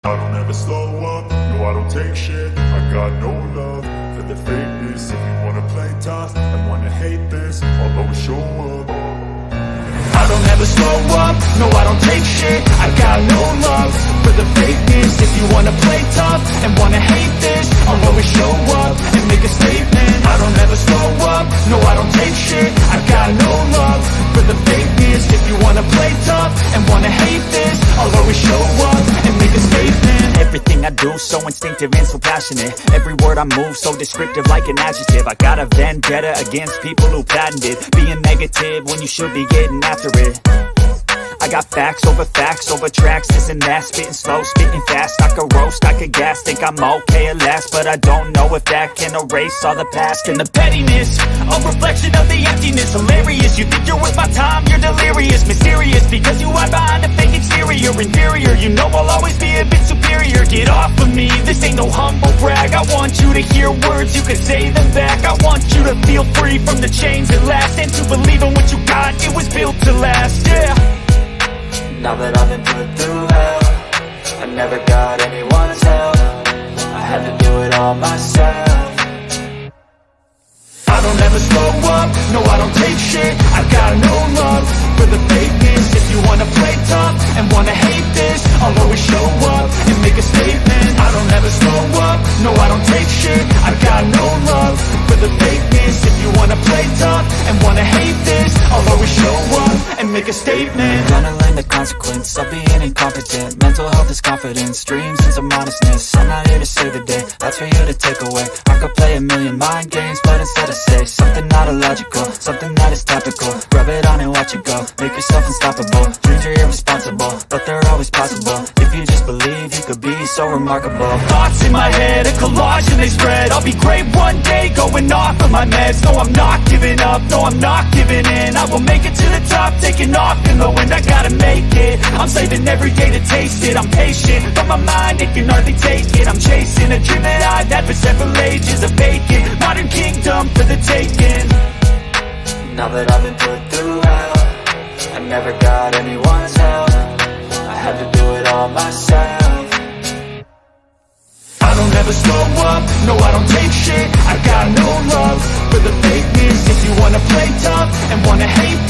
I don't ever slow up, no I don't take shit. I got no love for the fakeness. If you wanna play tough and wanna hate this, I'll always show up. I don't ever slow up, no I don't take shit. I got no love for the fakeness. If you wanna play tough and wanna hate this, I'll always show up and make a statement. I don't ever slow up, no I don't take shit. I got no love for the fakeness. If you wanna play tough and wanna hate this, I'll always show up and make a statement. Everything I do so instinctive and so passionate. Every word I move so descriptive like an adjective. I got a vendetta against people who patented being negative when you should be getting after it. I got facts over tracks, this and that. Spitting slow, spitting fast. I could roast, I could gas. Think I'm okay at last, but I don't know if that can erase all the past. And the pettiness, a reflection of the emptiness. Hilarious, you think you're worth my time, you're delirious. Mysterious, because you hide behind a fake exterior. Inferior, you know I'll always be a bit superior. Get off of me, this ain't no humble brag. I want you to hear words, you can say them back. I want you to feel free from the chains at last, and to believe in what you got, it was built to last, yeah. Now that I've been put through hell, I never got anyone's help. I had to do it all myself. I don't ever slow up, no I don't take shit. I got no love for the fakeness. If you wanna play tough and wanna hate this, I'll always show up and make a statement. I don't ever slow up, no I don't take shit. I got no love for the fakeness. If you wanna play tough and wanna hate this, I'll always show up and make a statement. Gonna learn the consequence of being incompetent. Mental health is confidence, dreams and some honestness. I'm not here to save the day, that's for you to take away. I could play a million mind games, but instead I say something not illogical, something that is topical. Rub it on and watch it go, make yourself unstoppable. Dreams are irresponsible, but they're always possible. If you just believe, you could be so remarkable. Thoughts in my head, a collage and they spread. I'll be great one day, going off of my meds. No, I'm not giving up, no, I'm not giving in. I will make it to the top, taking off in the wind. I gotta make it, I'm saving every day to taste it. I'm patient, but my mind, it can hardly take it. I'm chasing a dream that I've had for several ages. A vacant, modern kingdom for the taking. Now that I've been put through hell, I never got anyone's help. I had to do it all myself. I don't ever slow up, no I don't take shit. I got no love for the fakeness. If you wanna play tough and wanna hate